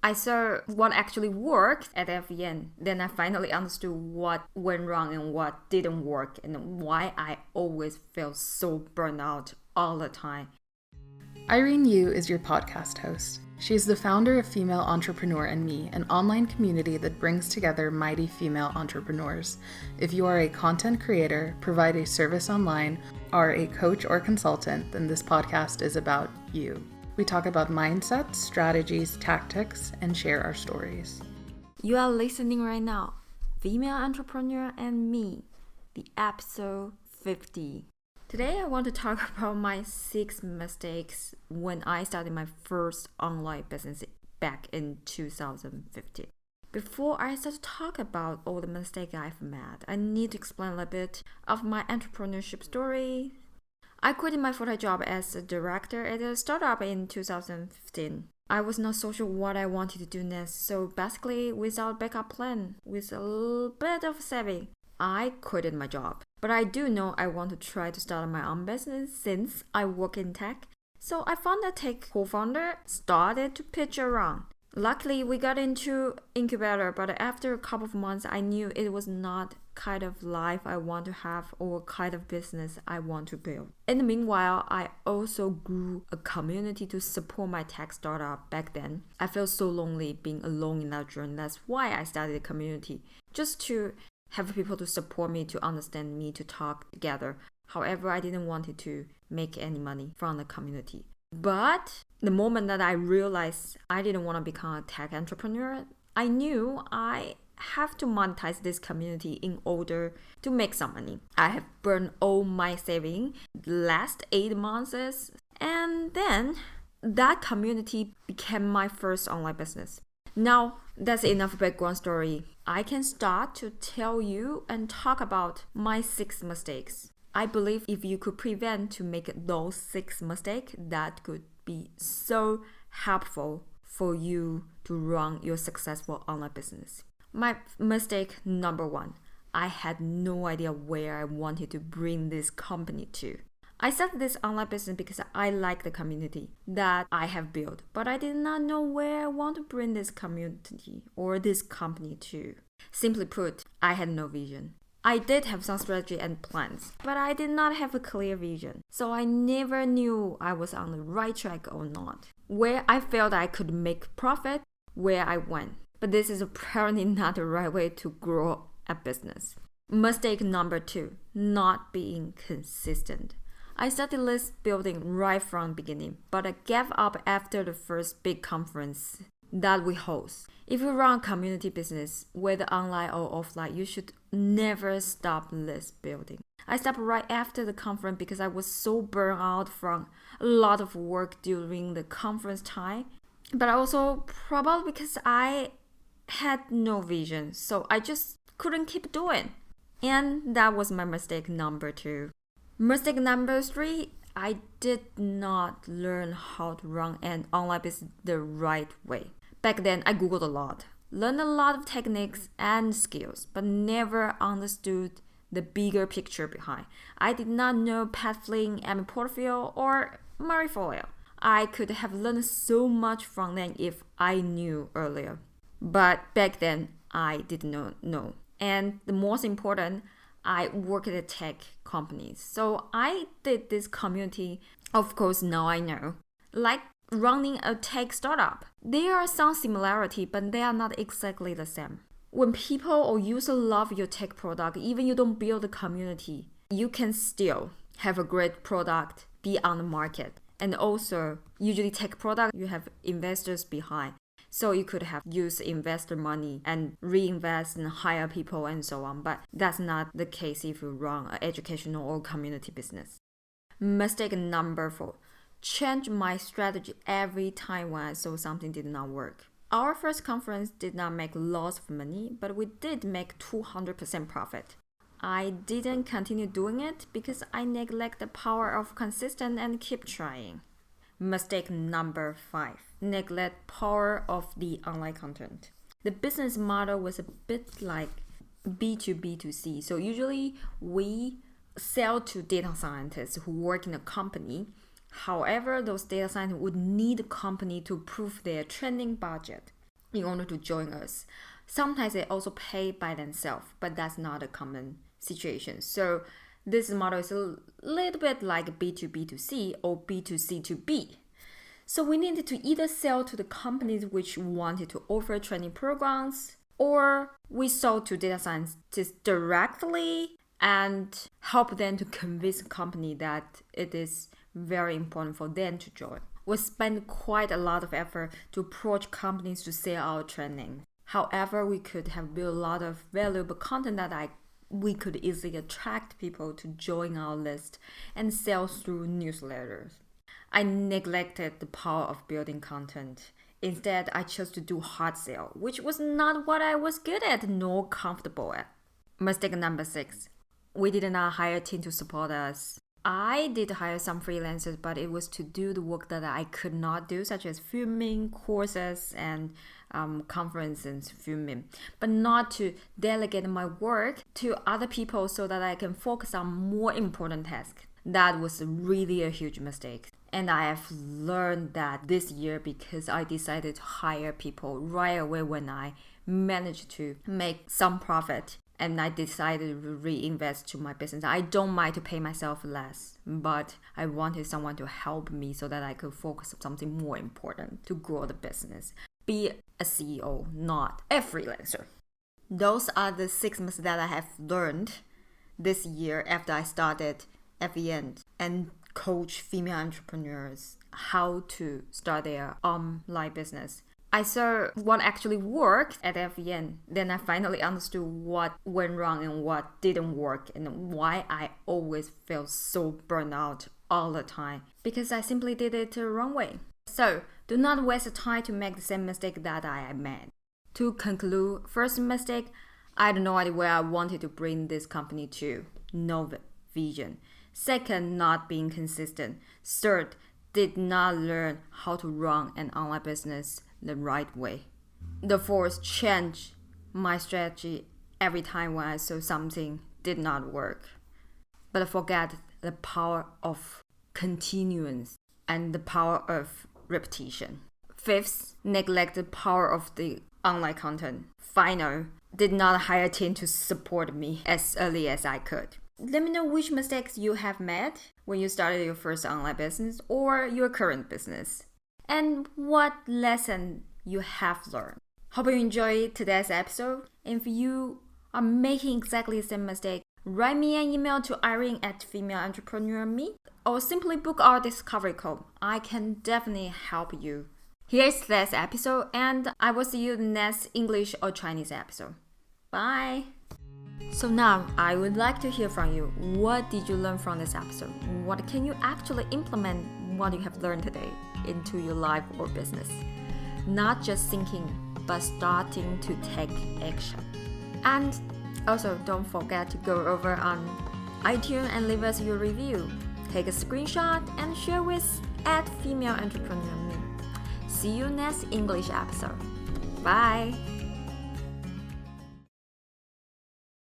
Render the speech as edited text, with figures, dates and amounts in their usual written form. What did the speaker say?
I saw what actually worked at the end. Then I finally understood what went wrong and what didn't work and why I always felt so burnt out all the time. Irene Yu is your podcast host. She's the founder of Female Entrepreneur and Me, an online community that brings together mighty female entrepreneurs. If you are a content creator, provide a service online, are a coach or consultant, then this podcast is about you. We talk about mindsets, strategies, tactics, and share our stories. You are listening right now, Female Entrepreneur and Me, the episode 50. Today I want to talk about my 6 mistakes when I started my first online business back in 2015. Before I start to talk about all the mistakes I've made, I need to explain a little bit of my entrepreneurship story. I quit my full-time job as a director at a startup in 2015. I was not so sure what I wanted to do next, so basically without backup plan, with a little bit of saving, I quitted my job. But I do know I want to try to start my own business since I work in tech. So I found a tech co-founder, started to pitch around. Luckily, we got into incubator, but after a couple of months, I knew it was not kind of life I want to have or kind of business I want to build. In the meanwhile, I also grew a community to support my tech startup back then. I felt so lonely being alone in that journey. That's why I started a community, just to have people to support me, to understand me, to talk together. However, I didn't want it to make any money from the community. But the moment that I realized I didn't want to become a tech entrepreneur, I knew I have to monetize this community in order to make some money. I have burned all my savings the last 8 months, and then that community became my first online business. Now, that's enough background story. I can start to tell you and talk about my 6 mistakes. I believe if you could prevent to make those 6 mistakes, that could be so helpful for you to run your successful online business. My mistake number 1, I had no idea where I wanted to bring this company to. I started this online business because I like the community that I have built, but I did not know where I want to bring this community or this company to. Simply put, I had no vision. I did have some strategy and plans, but I did not have a clear vision. So I never knew I was on the right track or not. Where I felt I could make profit, where I went. But this is apparently not the right way to grow a business. Mistake number 2, not being consistent. I started list building right from the beginning, but I gave up after the first big conference that we host. If you run a community business, whether online or offline, you should never stop list building. I stopped right after the conference because I was so burnt out from a lot of work during the conference time, but also probably because I had no vision, so I just couldn't keep doing. And that was my mistake number 2. Mistake number 3, I did not learn how to run an online business the right way. Back then, I Googled a lot, learned a lot of techniques and skills, but never understood the bigger picture behind. I did not know Pathfling, and Portfolio, or Marifolio. I could have learned so much from them if I knew earlier. But back then, I did not know. And the most important, I work at a tech company. So I did this community. Of course, now I know. Like running a tech startup. There are some similarity, but they are not exactly the same. When people or users love your tech product, even you don't build a community, you can still have a great product, be on the market. And also, usually tech product, you have investors behind. So you could have used investor money and reinvest and hire people and so on. But that's not the case if you run an educational or community business. Mistake number 4. Change my strategy every time when I saw something did not work. Our first conference did not make lots of money, but we did make 200% profit. I didn't continue doing it because I neglect the power of consistent and keep trying. Mistake number 5. Neglect power of the online content. The business model was a bit like B2B2C. So usually we sell to data scientists who work in a company. However, those data scientists would need a company to prove their training budget. in order to join us. Sometimes they also pay by themselves, but that's not a common situation. So this model is a little bit like B2B2C or B2C2B. So we needed to either sell to the companies which wanted to offer training programs, or we sold to data scientists directly and help them to convince the company that it is very important for them to join. We spent quite a lot of effort to approach companies to sell our training. However, we could have built a lot of valuable content that we could easily attract people to join our list and sell through newsletters. I neglected the power of building content. Instead, I chose to do hard sell, which was not what I was good at nor comfortable at. Mistake number 6. We did not hire a team to support us. I did hire some freelancers, but it was to do the work that I could not do, such as filming, courses, and conferences filming, but not to delegate my work to other people so that I can focus on more important tasks. That was really a huge mistake. And I have learned that this year because I decided to hire people right away when I managed to make some profit. And I decided to reinvest to my business. I don't mind to pay myself less, but I wanted someone to help me so that I could focus on something more important to grow the business. Be a CEO, not a freelancer. Those are the 6 mistakes that I have learned this year after I started FEN and coach female entrepreneurs how to start their online business. I saw what actually worked at FEN. Then I finally understood what went wrong and what didn't work and why I always felt so burnt out all the time. Because I simply did it the wrong way. So, do not waste time to make the same mistake that I made. To conclude, first mistake, I had no idea where I wanted to bring this company to. No vision. Second, not being consistent. Third, did not learn how to run an online business the right way. The fourth, change my strategy every time when I saw something did not work. But I forget the power of continuance and the power of repetition. Fifth, neglect the power of the online content. Final, did not hire a team to support me as early as I could. Let me know which mistakes you have made when you started your first online business or your current business, and what lesson you have learned. Hope you enjoyed today's episode. If you are making exactly the same mistake, write me an email to Irene at Female Entrepreneur Me, or simply book our discovery call. I can definitely help you. Here's today's episode, and I will see you in the next English or Chinese episode. Bye! So now, I would like to hear from you. What did you learn from this episode? What can you actually implement what you have learned today into your life or business? Not just thinking, but starting to take action. And also, don't forget to go over on iTunes and leave us your review. Take a screenshot and share with @FemaleEntrepreneur Me. See you next English episode. Bye!